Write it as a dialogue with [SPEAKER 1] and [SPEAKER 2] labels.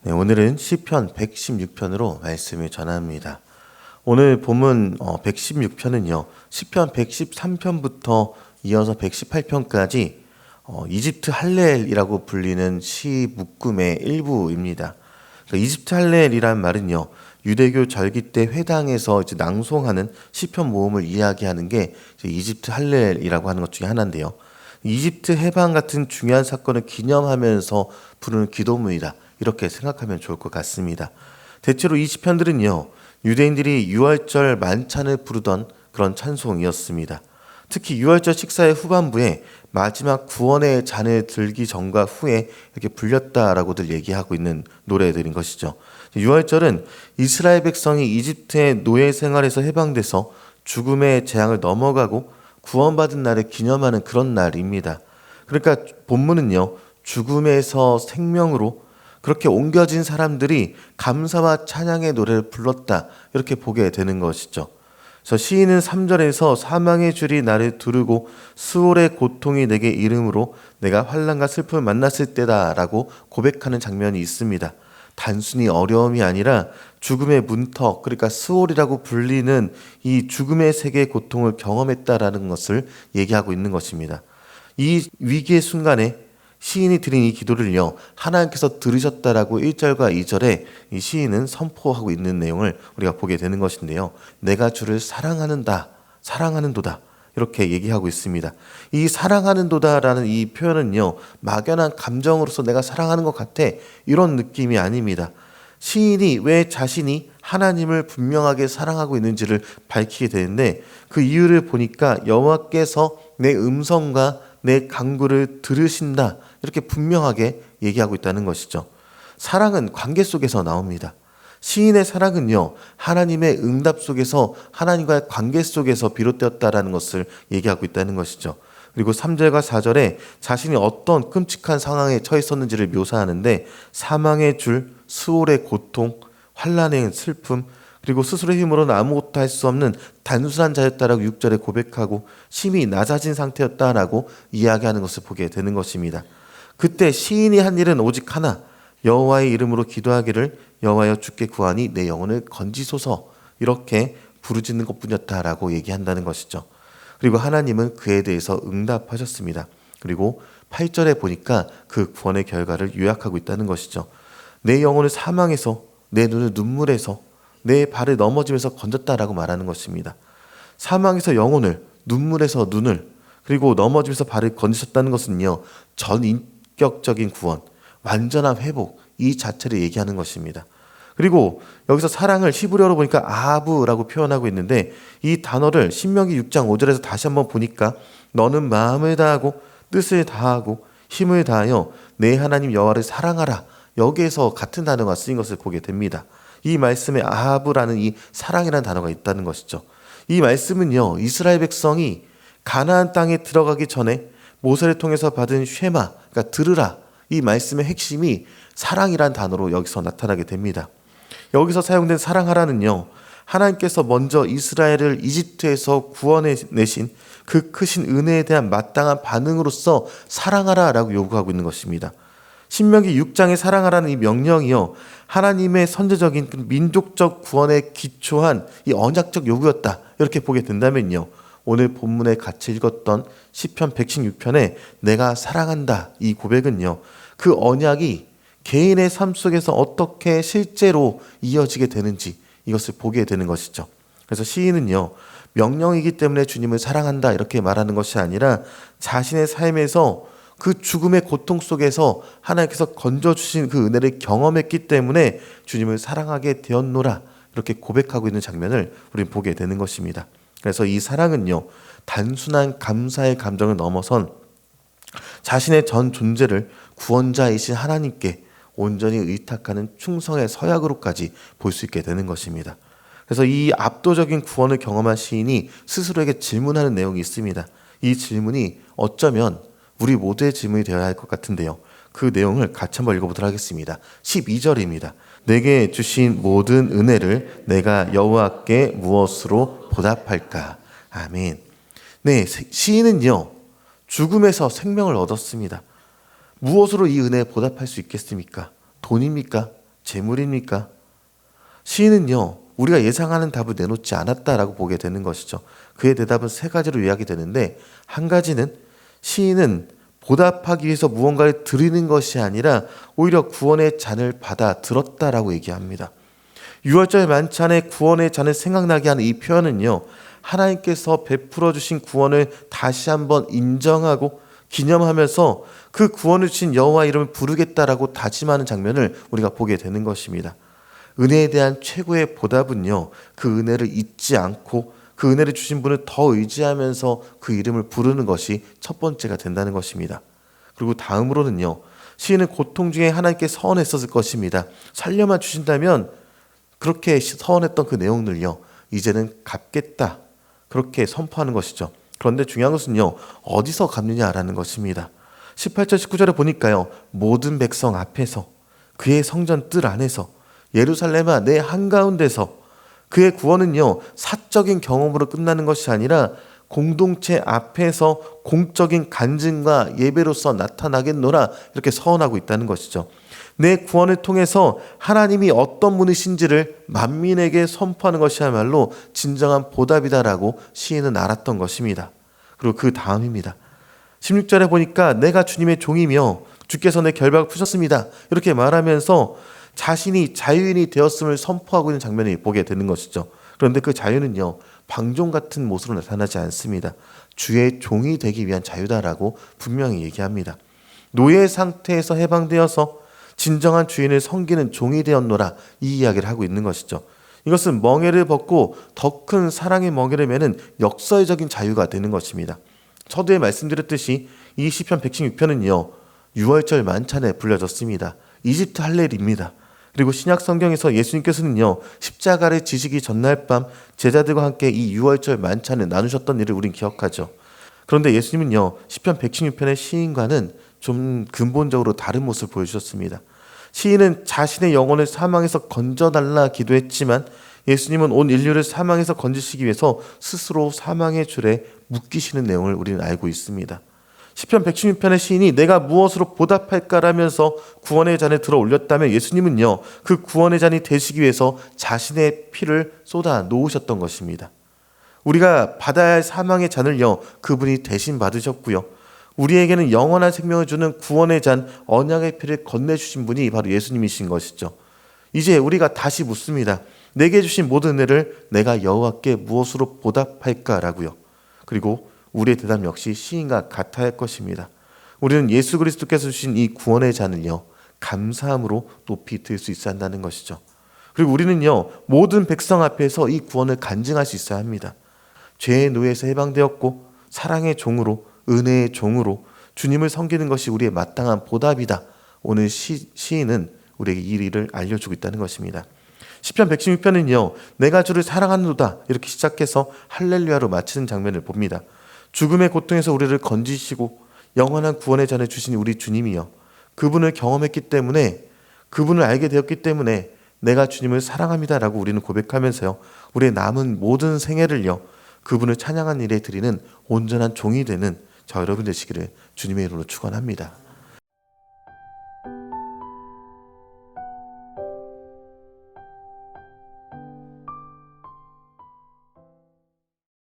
[SPEAKER 1] 네, 오늘은 시편 116편으로 말씀을 전합니다. 오늘 본문 116편은요. 시편 113편부터 이어서 118편까지 이집트 할렐이라고 불리는 시 묶음의 일부입니다. 이집트 할렐이란 말은요. 유대교 절기 때 회당에서 이제 낭송하는 시편 모음을 이야기하는 게 이집트 할렐이라고 하는 것 중에 하나인데요. 이집트 해방 같은 중요한 사건을 기념하면서 부르는 기도문이다. 이렇게 생각하면 좋을 것 같습니다. 대체로 이 시편들은요. 유대인들이 유월절 만찬을 부르던 그런 찬송이었습니다. 특히 유월절 식사의 후반부에 마지막 구원의 잔을 들기 전과 후에 이렇게 불렸다라고들 얘기하고 있는 노래들인 것이죠. 유월절은 이스라엘 백성이 이집트의 노예 생활에서 해방돼서 죽음의 재앙을 넘어가고 구원받은 날을 기념하는 그런 날입니다. 그러니까 본문은요. 죽음에서 생명으로 그렇게 옮겨진 사람들이 감사와 찬양의 노래를 불렀다. 이렇게 보게 되는 것이죠. 그래서 시인은 3절에서 사망의 줄이 나를 두르고 수월의 고통이 내게 이름으로 내가 환난과 슬픔을 만났을 때다 라고 고백하는 장면이 있습니다. 단순히 어려움이 아니라 죽음의 문턱, 그러니까 스올이라고 불리는 이 죽음의 세계의 고통을 경험했다라는 것을 얘기하고 있는 것입니다. 이 위기의 순간에 시인이 드린 이 기도를요, 하나님께서 들으셨다라고 1절과 2절에 이 시인은 선포하고 있는 내용을 우리가 보게 되는 것인데요. 내가 주를 사랑하는도다. 이렇게 얘기하고 있습니다. 이 사랑하는도다라는 이 표현은요, 막연한 감정으로서 내가 사랑하는 것 같아. 이런 느낌이 아닙니다. 시인이 왜 자신이 하나님을 분명하게 사랑하고 있는지를 밝히게 되는데 그 이유를 보니까 여호와께서 내 음성과 내 간구를 들으신다. 이렇게 분명하게 얘기하고 있다는 것이죠. 사랑은 관계 속에서 나옵니다. 시인의 사랑은요, 하나님의 응답 속에서 하나님과의 관계 속에서 비롯되었다라는 것을 얘기하고 있다는 것이죠. 그리고 3절과 4절에 자신이 어떤 끔찍한 상황에 처했었는지를 묘사하는데 사망의 줄, 수월의 고통, 환난의 슬픔, 그리고 스스로의 힘으로는 아무것도 할 수 없는 단순한 자였다라고 6절에 고백하고 심히 낮아진 상태였다라고 이야기하는 것을 보게 되는 것입니다. 그때 시인이 한 일은 오직 하나, 여호와의 이름으로 기도하기를 여호와여 주께 구하니 내 영혼을 건지소서 이렇게 부르짖는 것뿐이었다라고 얘기한다는 것이죠. 그리고 하나님은 그에 대해서 응답하셨습니다. 그리고 8절에 보니까 그 구원의 결과를 요약하고 있다는 것이죠. 내 영혼을 사망에서, 내 눈을 눈물에서, 내 발을 넘어지면서 건졌다라고 말하는 것입니다. 사망에서 영혼을, 눈물에서 눈을, 그리고 넘어지면서 발을 건지셨다는 것은요, 전인격적인 구원, 완전한 회복, 이 자체를 얘기하는 것입니다. 그리고 여기서 사랑을 히브리어로 보니까 아하브라고 표현하고 있는데 이 단어를 신명기 6장 5절에서 다시 한번 보니까 너는 마음을 다하고 뜻을 다하고 힘을 다하여 내 하나님 여호와를 사랑하라. 여기에서 같은 단어가 쓰인 것을 보게 됩니다. 이 말씀에 아하브라는 이 사랑이라는 단어가 있다는 것이죠. 이 말씀은요, 이스라엘 백성이 가나안 땅에 들어가기 전에 모세를 통해서 받은 쉐마, 그러니까 들으라. 이 말씀의 핵심이 사랑이란 단어로 여기서 나타나게 됩니다. 여기서 사용된 사랑하라는요, 하나님께서 먼저 이스라엘을 이집트에서 구원해내신 그 크신 은혜에 대한 마땅한 반응으로서 사랑하라라고 요구하고 있는 것입니다. 신명기 6장의 사랑하라는 이 명령이요, 하나님의 선제적인 민족적 구원에 기초한 이 언약적 요구였다. 이렇게 보게 된다면요, 오늘 본문에 같이 읽었던 시편 116편에 내가 사랑한다 이 고백은요, 그 언약이 개인의 삶 속에서 어떻게 실제로 이어지게 되는지 이것을 보게 되는 것이죠. 그래서 시인은요, 명령이기 때문에 주님을 사랑한다 이렇게 말하는 것이 아니라 자신의 삶에서 그 죽음의 고통 속에서 하나님께서 건져주신 그 은혜를 경험했기 때문에 주님을 사랑하게 되었노라 이렇게 고백하고 있는 장면을 우리는 보게 되는 것입니다. 그래서 이 사랑은요, 단순한 감사의 감정을 넘어선 자신의 전 존재를 구원자이신 하나님께 온전히 의탁하는 충성의 서약으로까지 볼 수 있게 되는 것입니다. 그래서 이 압도적인 구원을 경험한 시인이 스스로에게 질문하는 내용이 있습니다. 이 질문이 어쩌면 우리 모두의 질문이 되어야 할 것 같은데요. 그 내용을 같이 한번 읽어보도록 하겠습니다. 12절입니다. 내게 주신 모든 은혜를 내가 여호와께 무엇으로 보답할까? 아멘. 네, 시인은요, 죽음에서 생명을 얻었습니다. 무엇으로 이 은혜에 보답할 수 있겠습니까? 돈입니까? 재물입니까? 시인은요, 우리가 예상하는 답을 내놓지 않았다라고 보게 되는 것이죠. 그의 대답은 세 가지로 요약이 되는데, 한 가지는 시인은 보답하기 위해서 무언가를 드리는 것이 아니라 오히려 구원의 잔을 받아 들었다라고 얘기합니다. 유월절 만찬에 구원의 잔을 생각나게 하는 이 표현은요, 하나님께서 베풀어 주신 구원을 다시 한번 인정하고 기념하면서 그 구원을 주신 여호와 이름을 부르겠다라고 다짐하는 장면을 우리가 보게 되는 것입니다. 은혜에 대한 최고의 보답은요, 그 은혜를 잊지 않고 그 은혜를 주신 분을 더 의지하면서 그 이름을 부르는 것이 첫 번째가 된다는 것입니다. 그리고 다음으로는요, 시인은 고통 중에 하나님께 서원했었을 것입니다. 살려만 주신다면 그렇게 서원했던 그 내용들요, 이제는 갚겠다, 그렇게 선포하는 것이죠. 그런데 중요한 것은요, 어디서 갚느냐라는 것입니다. 18절 19절에 보니까요, 모든 백성 앞에서, 그의 성전 뜰 안에서, 예루살렘아 내 한가운데서. 그의 구원은요, 사적인 경험으로 끝나는 것이 아니라 공동체 앞에서 공적인 간증과 예배로서 나타나겠노라, 이렇게 서원하고 있다는 것이죠. 내 구원을 통해서 하나님이 어떤 분이신지를 만민에게 선포하는 것이야말로 진정한 보답이다라고 시인은 알았던 것입니다. 그리고 그 다음입니다. 16절에 보니까 내가 주님의 종이며 주께서 내 결박을 푸셨습니다, 이렇게 말하면서 자신이 자유인이 되었음을 선포하고 있는 장면을 보게 되는 것이죠. 그런데 그 자유는요, 방종 같은 모습으로 나타나지 않습니다. 주의 종이 되기 위한 자유다라고 분명히 얘기합니다. 노예 상태에서 해방되어서 진정한 주인을 섬기는 종이 되었노라, 이 이야기를 하고 있는 것이죠. 이것은 멍에를 벗고 더 큰 사랑의 멍에를 매는 역사적인 자유가 되는 것입니다. 서두에 말씀드렸듯이 이 시편 116편은요, 유월절 만찬에 불려졌습니다. 이집트 할렐입니다. 그리고 신약 성경에서 예수님께서는요, 십자가를 지시기 전날 밤 제자들과 함께 이 유월절 만찬을 나누셨던 일을 우린 기억하죠. 그런데 예수님은요, 시편 116편의 시인과는 좀 근본적으로 다른 모습을 보여주셨습니다. 시인은 자신의 영혼을 사망에서 건져달라 기도했지만 예수님은 온 인류를 사망에서 건지시기 위해서 스스로 사망의 줄에 묶이시는 내용을 우리는 알고 있습니다. 시편 116편의 시인이 내가 무엇으로 보답할까라면서 구원의 잔에 들어 올렸다면 예수님은요, 그 구원의 잔이 되시기 위해서 자신의 피를 쏟아 놓으셨던 것입니다. 우리가 받아야 할 사망의 잔을요, 그분이 대신 받으셨고요, 우리에게는 영원한 생명을 주는 구원의 잔, 언약의 피를 건네주신 분이 바로 예수님이신 것이죠. 이제 우리가 다시 묻습니다. 내게 주신 모든 은혜를 내가 여호와께 무엇으로 보답할까라고요. 그리고 우리의 대답 역시 시인과 같아야 할 것입니다. 우리는 예수 그리스도께서 주신 이 구원의 잔을요, 감사함으로 높이 들 수 있어야 한다는 것이죠. 그리고 우리는요, 모든 백성 앞에서 이 구원을 간증할 수 있어야 합니다. 죄의 노예에서 해방되었고 사랑의 종으로, 은혜의 종으로 주님을 섬기는 것이 우리의 마땅한 보답이다. 오늘 시인은 우리에게 이 일을 알려주고 있다는 것입니다. 시편 116편은요, 내가 주를 사랑하노다, 이렇게 시작해서 할렐루야로 마치는 장면을 봅니다. 죽음의 고통에서 우리를 건지시고 영원한 구원의 잔을 주신 우리 주님이요, 그분을 경험했기 때문에, 그분을 알게 되었기 때문에 내가 주님을 사랑합니다라고 우리는 고백하면서요, 우리의 남은 모든 생애를요, 그분을 찬양한 일에 드리는 온전한 종이 되는 저 여러분 되시기를 주님의 이름으로 축원합니다.